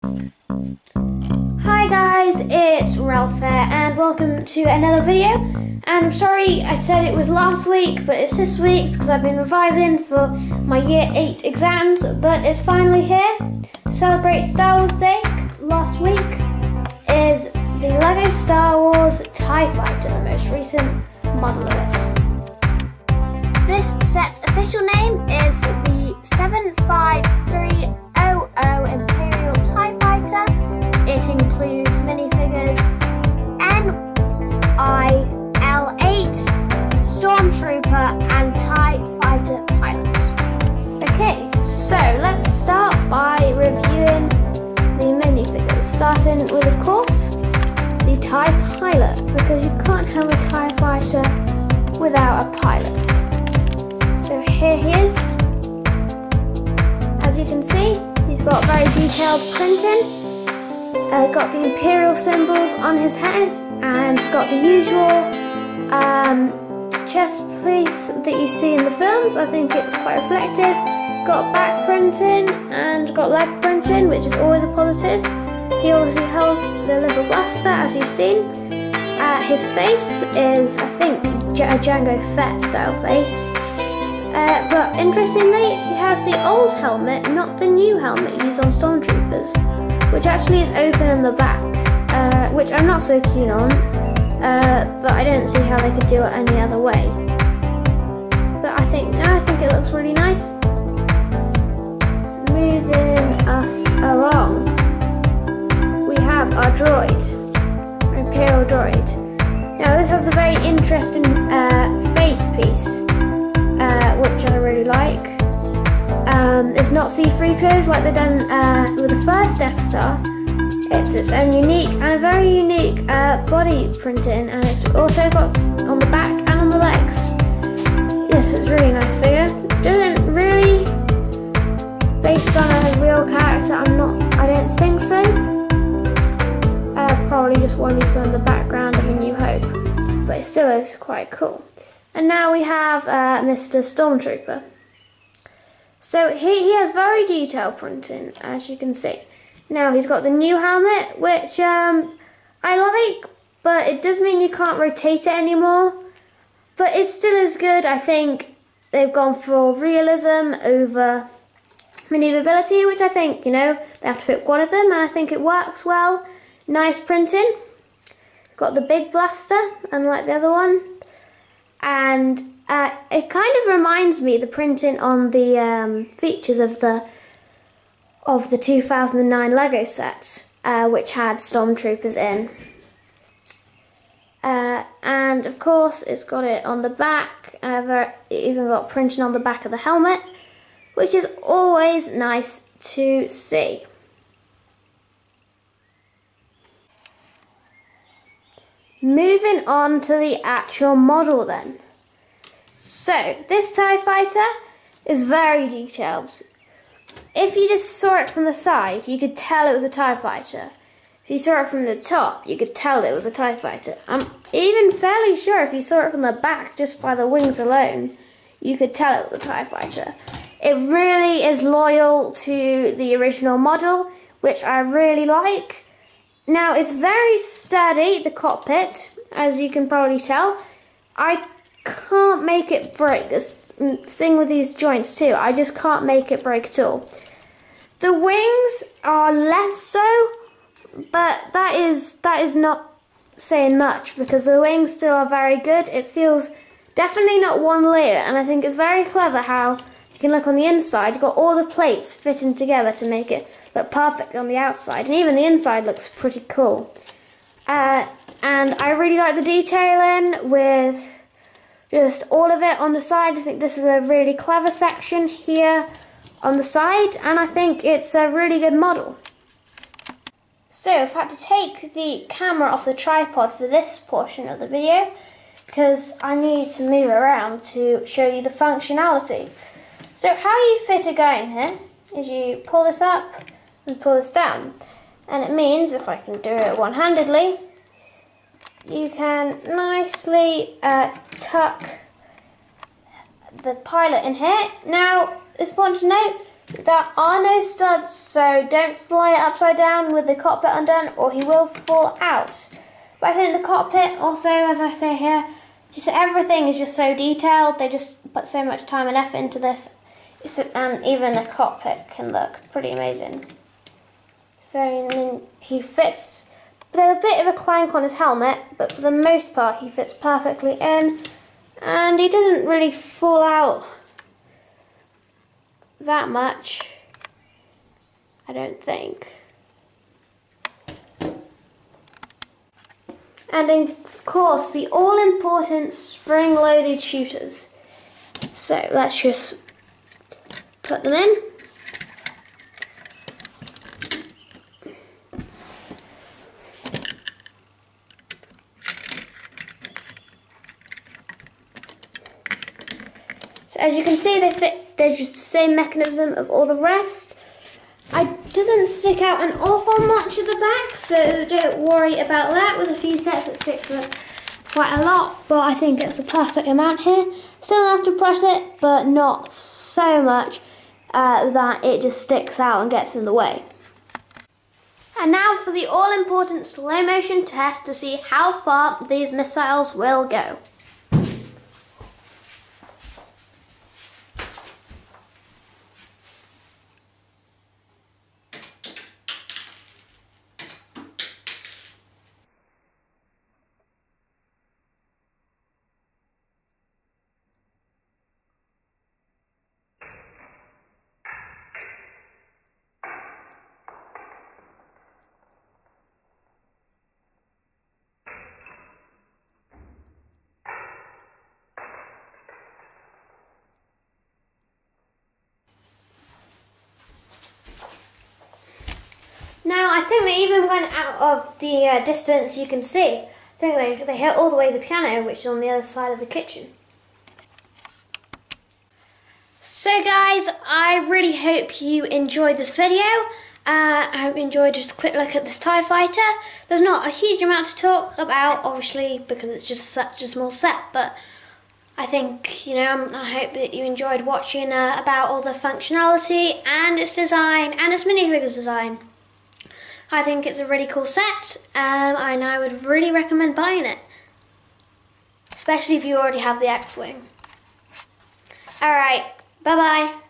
Hi guys, it's Ralph here and welcome to another video. And I'm sorry I said it was last week, but it's this week because I've been revising for my Year 8 exams, but it's finally here to celebrate Star Wars Day. Last week is the LEGO Star Wars TIE Fighter, the most recent model of it. This set's official name is the 75300 Imperial TIE Fighter. It includes minifigures NIL8, Stormtrooper and TIE Fighter pilots. Okay, so let's start by reviewing the minifigures, starting with, of course, the TIE pilot, because you can't have a TIE Fighter without a pilot. So here he is. As you can see, he's got very detailed printing. Got the Imperial symbols on his head, and got the usual chest piece that you see in the films. I think it's quite reflective. Got back printing and got leg printing, which is always a positive. He obviously holds the little blaster, as you've seen. His face is, I think, a Jango Fett style face. But interestingly, he has the old helmet, not the new helmet used on Stormtroopers, which actually is open in the back, which I'm not so keen on, but I don't see how they could do it any other way. But I think it looks really nice. Moving us along, we have our droid, our Imperial droid. Now this has a very interesting face piece, which I really like. It's not C-3POs like they've done with the first Death Star. It's its own unique and a very unique body printing, and it's also got on the back and on the legs. Yes, it's a really nice figure. Doesn't really, based on a real character, I don't think so. Probably just one you saw in the background of A New Hope, but it still is quite cool. And now we have Mr. Stormtrooper. So he has very detailed printing, as you can see. Now he's got the new helmet, which I like, but it does mean you can't rotate it anymore. But it still is good. I think they've gone for realism over maneuverability, which I think, they have to pick one of them, and I think it works well. Nice printing. Got the big blaster, unlike the other one. And it kind of reminds me, the printing on the features of the 2009 LEGO set, which had Stormtroopers in. And of course, it's got it on the back. It even got printing on the back of the helmet, which is always nice to see. Moving on to the actual model then. So, this TIE Fighter is very detailed. If you just saw it from the side, you could tell it was a TIE Fighter. If you saw it from the top, you could tell it was a TIE Fighter. I'm even fairly sure if you saw it from the back, just by the wings alone, you could tell it was a TIE Fighter. It really is loyal to the original model, which I really like. Now, it's very sturdy, the cockpit, as you can probably tell. I can't make it break. This thing with these joints too, I just can't make it break at all. The wings are less so, but that is not saying much, because the wings still are very good. It feels definitely not one layer, and I think it's very clever how you can look on the inside. You've got all the plates fitting together to make it look perfect on the outside, and even the inside looks pretty cool. And I really like the detailing with just all of it on the side. I think this is a really clever section here on the side, and I think it's a really good model. So I've had to take the camera off the tripod for this portion of the video, because I need to move around to show you the functionality. So how you fit a guy in here is you pull this up and pull this down, and it means, if I can do it one-handedly, you can nicely tuck the pilot in here. Now, it's important to note, There are no studs, so don't fly it upside down with the cockpit undone or he will fall out. But I think the cockpit also, as I say here, just everything is just so detailed. They just put so much time and effort into this. And even the cockpit can look pretty amazing. So I mean, he fits, there's a bit of a clank on his helmet, but for the most part he fits perfectly in. And he doesn't really fall out that much, I don't think. And of course the all-important spring-loaded shooters. So let's just put them in. So as you can see, they fit, they're just the same mechanism of all the rest. It doesn't stick out an awful much at the back, so don't worry about that. With a few sets it sticks out quite a lot, but I think it's a perfect amount here. Still have to press it, but not so much that it just sticks out and gets in the way. And now for the all-important slow motion test to see how far these missiles will go. Now I think they even went out of the distance you can see. I think they hit all the way to the piano, which is on the other side of the kitchen. So guys, I really hope you enjoyed this video. I hope you enjoyed just a quick look at this TIE fighter. There's not a huge amount to talk about, obviously, because it's just such a small set, but I think, you know, I hope that you enjoyed watching about all the functionality and its design and its minifigures design. I think it's a really cool set, and I would really recommend buying it, especially if you already have the X-Wing. Alright, bye bye.